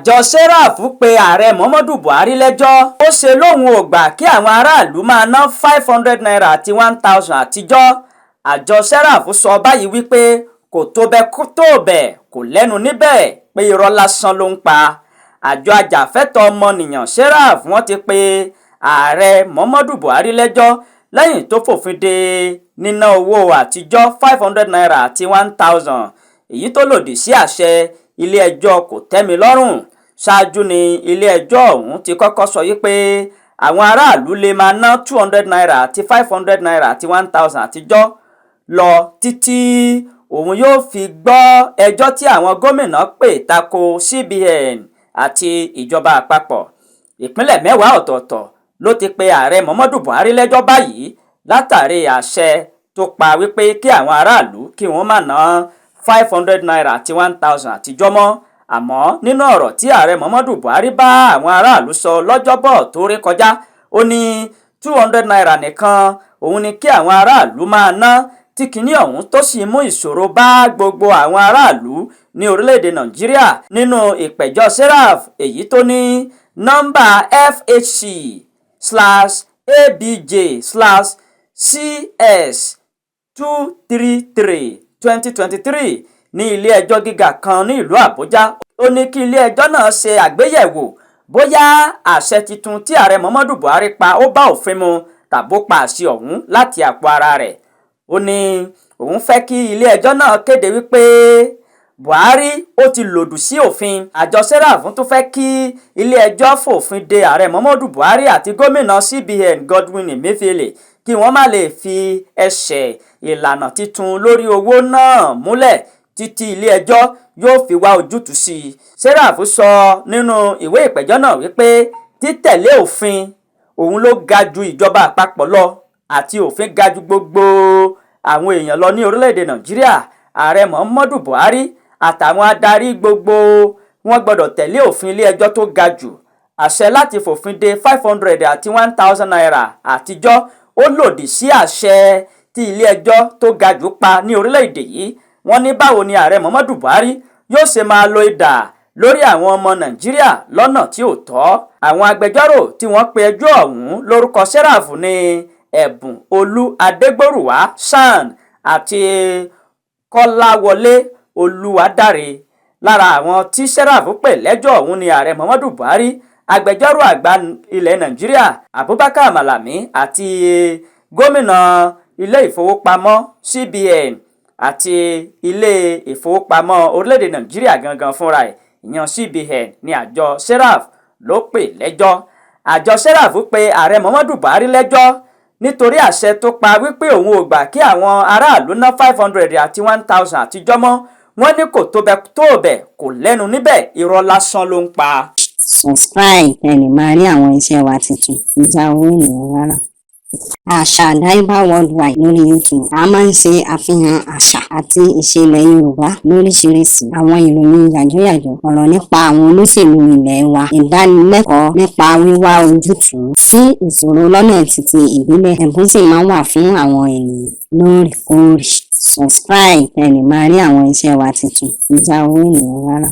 àjọ Serap pe ààrẹ Muhammadu Buhari lẹ́jọ́. Ó ṣe lóhun ò gbà kí àwọn aráàlú máa ná 500 naira àti 1000 àtijọ́. Àjọ Serap sọ báyìí wípé kò tó bẹ́ẹ̀ kó tó bẹ́ẹ̀ kò lẹ́nu níbẹ̀ pé irọ́ lásán ló ń pa. Àjọ ajàfẹ́tọ̀ọ́ ọmọnìyàn Serap wọ́n ti pe ààrẹ Muhammadu Buhari lẹ́jọ́ lẹ́yìn tó fòfin de níná owó àtijọ́ 500 naira àti 1000 èyí tó lòdì sí àṣẹ ilé-ẹjọ́ kòtẹ́milọ́rùn. Ṣáájú ni ilé-ẹjọ́ ọ̀hún ti kọ́kọ́ sọ wípé àwọn aráàlú lè máa ná 200 naira àti 500 naira àti 1000 àtijọ́ lọ títí òun yóò fi gbọ́ ẹjọ́ tí àwọn gómìnà pè tako CBN àti ìjọba àpapọ̀. Ìpínlẹ̀ 10 ọ̀tọ̀ọ̀tọ̀ ló ti pe ààrẹ Muhammadu Buhari lẹ́jọ́ báyìí látàrí àṣẹ tó pa wípé kí àwọn aráàlú kí wọ́n má ná 500 naira àti 1000 àtijọ́ mọ́. Àmọ́ nínú ọ̀rọ̀ tí ààrẹ Muhammadu Buhari bá àwọn aráàlú sọ lọ́jọ́bọ̀ tó rí kọjá, ó ní 200 naira nìkan òun ni kí àwọn aráàlú máa ná, tí kinní ọ̀hún tó sì mú ìṣòro bá gbogbo àwọn aráàlú ní orílẹ̀-èdè Nàìjíríà. Nínú ìpẹ̀jọ́ Serap èyí tó ní nọ́mbà FHC/ABJ/CS233/2023 ní ilé-ẹjọ́ gíga kan ní ìlú Àbújá. Ó ní kí ilé-ẹjọ́ náà ṣe àgbéyẹ̀wò bóyá àṣẹ tuntun tí ààrẹ Muhammadu Buhari pa ó bá òfin mu tàbó pa àṣẹ ọ̀hún láti àpò ara rẹ̀. Ó ní òun fẹ́ kí ilé-ẹjọ́ náà kéde wípé Buhari ó ti lòdì sí òfin. Àjọ Serap tún fẹ́ kí ilé-ẹjọ́ fòfin de ààrẹ Muhammadu Buhari àti gómìnà CBN Godwin Emefiele kí wọ́n má lè fi ẹsẹ̀ ìlànà titun lórí owó náà múlẹ̀ títí ilé-ẹjọ́ yóò fi wá ojútùú sí i. Serap sọ nínú ìwé ìpẹ̀jọ́ náà wípé títẹ̀lé òfin òun ló ga ju ìjọba àpapọ̀ lọ àti òfin ga ju gbogbo àwọn èèyàn lọ ní orílẹ̀-èdè Nàìjíríà. Ààrẹ Muhammadu Buhari àtàwọn adarí gbogbo wọn gbọdọ̀ tẹ̀lé òfin ilé-ẹjọ́ tó ga jù. Àṣẹ láti fòfin de 500 àti 1000 naira àtijọ́ ó lòdì sí àṣẹ tí ilé-ẹjọ́ tó ga jù pa ní orílẹ̀-èdè yìí. Wọ́n ní báwo ni ààrẹ Muhammadu Buhari yóò ṣe máa lo idà lórí àwọn ọmọ Nàìjíríà lọ́nà tí ò tọ́. Àwọn agbẹjọ́rò tí wọ́n pe ẹjọ́ ọ̀hún lórúkọ Serap ní Ẹ̀bùn Olú Adégbòrúwá SAN àti Kọ́láwọlé Olúwadáre. Lára àwọn tí Serap pè lẹ́jọ́ ọ̀hún ni ààrẹ Muhammadu Buhari, agbẹjọ́rò àgbà ilẹ̀ Nàìjíríà Abubakar Malami àti gómìnà ilé ìfowópamọ́ CBN àti ilé ìfowópamọ́ orílẹ̀-èdè Nàìjíríà gangan fúnra ẹ̀ ìyẹn CBN ní àjọ Serap ló pè lẹ́jọ́. Àjọ Serap pe ààrẹ Muhammadu Buhari lẹ́jọ́ nítorí àṣẹ tó pa wípé òun ò gbà kí àwọn aráàlú ná 500 àti 1000 àtijọ́ mọ́. Wọ́n ní kò tó bẹ́ẹ̀ kò lẹ́nu níbẹ̀ irọ́ lásán ló ń pa. Subscribe ẹni máa rí àwọn iṣẹ́ wa tuntun níjà owó ènìyàn rárá. Àṣà àdáyébá worldwide lórí YouTube. A máa ń ṣe àfihàn àṣà àti ìṣẹ̀lẹ̀ Yorùbá lóríṣiríṣi. Àwọn ìròyìn yàjóyàjó, ọ̀rọ̀ nípa àwọn olóṣèlú ilẹ̀ wa, ìdánilẹ́kọ̀ọ́ nípa wíwá ojútùú sí ìṣòro lọ́nà títí ìbílẹ̀. Ẹ̀bùn sì máa ń wà fún àwọn ènìyàn lóòrèkóòrè. Subscribe ẹni máa rí àwọn iṣẹ́ wa tuntun níjà owó ènìyàn rárá.